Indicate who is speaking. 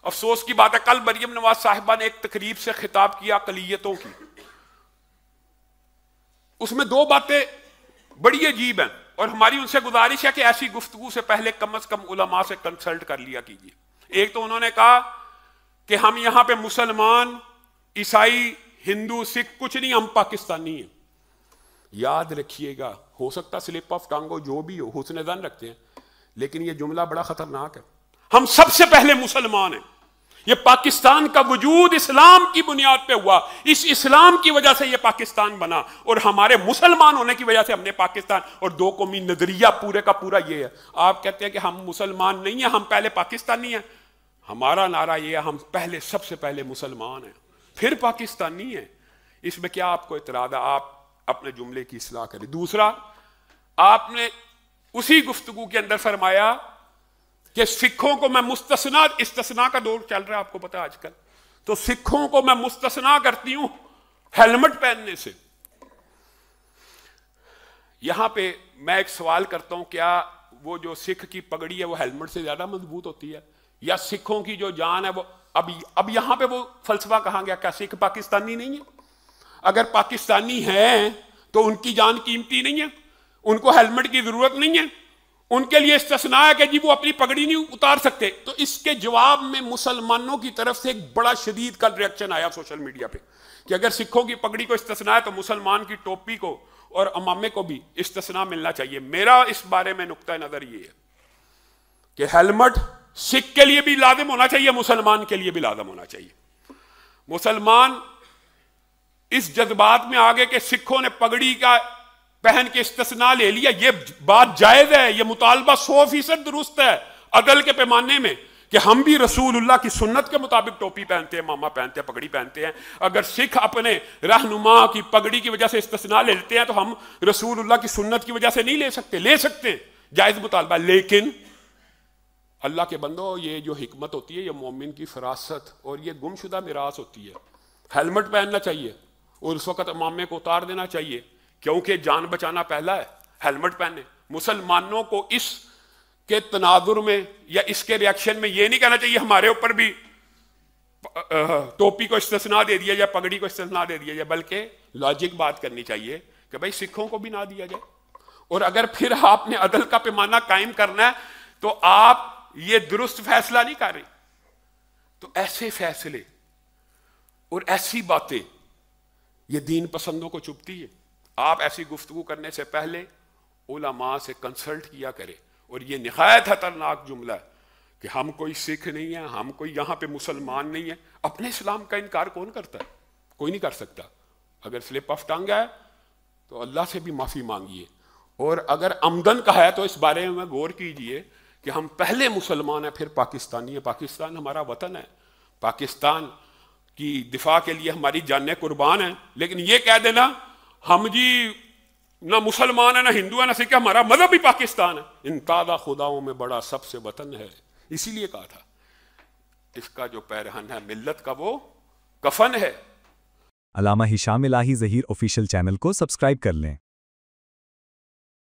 Speaker 1: अफसोस की बात है, कल मरियम नवाज साहिबा ने एक तकरीब से खिताब किया अकलियतों की, उसमें दो बातें बड़ी अजीब हैं और हमारी उनसे गुजारिश है कि ऐसी गुफ्तगू से पहले कम से कम उलमा से कंसल्ट कर लिया कीजिए। एक तो उन्होंने कहा कि हम यहां पे मुसलमान, ईसाई, हिंदू, सिख कुछ नहीं, हम पाकिस्तानी हैं। याद रखिएगा, हो सकता स्लिप ऑफ टंग हो, जो भी हो, हुस्न ज़न रखते हैं, लेकिन यह जुमला बड़ा खतरनाक है। हम सबसे पहले मुसलमान हैं। यह पाकिस्तान का वजूद इस्लाम की बुनियाद पे हुआ, इस इस्लाम की वजह से यह पाकिस्तान बना और हमारे मुसलमान होने की वजह से हमने पाकिस्तान और दो कौमी नजरिया पूरे का पूरा यह है। आप कहते हैं कि हम मुसलमान नहीं है, हम पहले पाकिस्तानी हैं। हमारा नारा यह है, हम पहले सबसे पहले मुसलमान हैं, फिर पाकिस्तानी हैं। इसमें क्या आपको इतराज़ है? आप अपने जुमले की इस्लाह करें। दूसरा, आपने उसी गुफ्तगू के अंदर फरमाया कि सिखों को मैं मुस्तस्ना, इस्तिस्ना का दौर चल रहा है आपको पता है आजकल, तो सिखों को मैं मुस्तस्ना करती हूं हेलमेट पहनने से। यहां पे मैं एक सवाल करता हूं, क्या वो जो सिख की पगड़ी है वो हेलमेट से ज्यादा मजबूत होती है, या सिखों की जो जान है वो अब यहां पे वो फलसफा कहां गया? क्या सिख पाकिस्तानी नहीं है? अगर पाकिस्तानी हैं तो उनकी जान कीमती नहीं है, उनको हेलमेट की जरूरत नहीं है, उनके लिए इस्तिस्ना है कि जी वो अपनी पगड़ी नहीं उतार सकते। तो इसके जवाब में मुसलमानों की तरफ से एक बड़ा शदीद कल रिएक्शन आया सोशल मीडिया पे कि अगर सिखों की पगड़ी को इस्तिस्ना है तो मुसलमान की टोपी को और अमामे को भी इस्तिस्ना मिलना चाहिए। मेरा इस बारे में नुक्ता नजर ये है कि हेलमेट सिख के लिए भी लाजिम होना चाहिए, मुसलमान के लिए भी लाजिम होना चाहिए। मुसलमान इस जज्बात में आ गए कि सिखों ने पगड़ी का पहन के इस्तिस्ना ले लिया, ये बात जायज है, ये मुतालबा 100% दुरुस्त है अदल के पैमाने में कि हम भी रसूलुल्लाह की सुन्नत के मुताबिक टोपी पहनते हैं, मामा पहनते हैं, पगड़ी पहनते हैं। अगर सिख अपने रहनुमा की पगड़ी की वजह से इस्तिस्ना ले लेते हैं तो हम रसूलुल्लाह की सुन्नत की वजह से नहीं ले सकते? ले सकते हैं, जायज मुतालबा। लेकिन अल्लाह के बंदो, ये जो हिकमत होती है, ये मोमिन की फरासत और ये गुमशुदा मिरास होती है। हेलमेट पहनना चाहिए और उस वक्त मामे को उतार देना चाहिए, क्योंकि जान बचाना पहला है। हेलमेट पहने। मुसलमानों को इस के तनाजुर में या इसके रिएक्शन में यह नहीं कहना चाहिए हमारे ऊपर भी टोपी को इस्तिस्ना दे दिया जाए, पगड़ी को इस्तिस्ना दे दिया जाए, बल्कि लॉजिक बात करनी चाहिए कि भाई सिखों को भी ना दिया जाए। और अगर फिर आपने अदल का पैमाना कायम करना है तो आप ये दुरुस्त फैसला नहीं कर रहे। तो ऐसे फैसले और ऐसी बातें ये दीन पसंदों को चुभती है। आप ऐसी गुफ्तगू करने से पहले उलमा से कंसल्ट किया करें। और ये निहायत खतरनाक जुमला है कि हम कोई सिख नहीं है, हम कोई यहाँ पे मुसलमान नहीं है। अपने इस्लाम का इनकार कौन करता है? कोई नहीं कर सकता। अगर स्लिप ऑफ टंग है तो अल्लाह से भी माफ़ी मांगिए, और अगर आमदन का है तो इस बारे में गौर कीजिए कि हम पहले मुसलमान हैं, फिर पाकिस्तानी है। पाकिस्तान हमारा वतन है, पाकिस्तान की दिफा के लिए हमारी जानें कुर्बान हैं। लेकिन ये कह देना हम जी ना मुसलमान है, ना हिंदू है, ना सिख, हमारा मजहब भी पाकिस्तान है, इन ताज़ा खुदाओं में बड़ा सबसे वतन है। इसीलिए कहा था इसका जो पैरहन है मिल्लत का वो कफन है।
Speaker 2: अल्लामा हिशाम इलाही ज़हीर ऑफिशियल चैनल को सब्सक्राइब कर लें।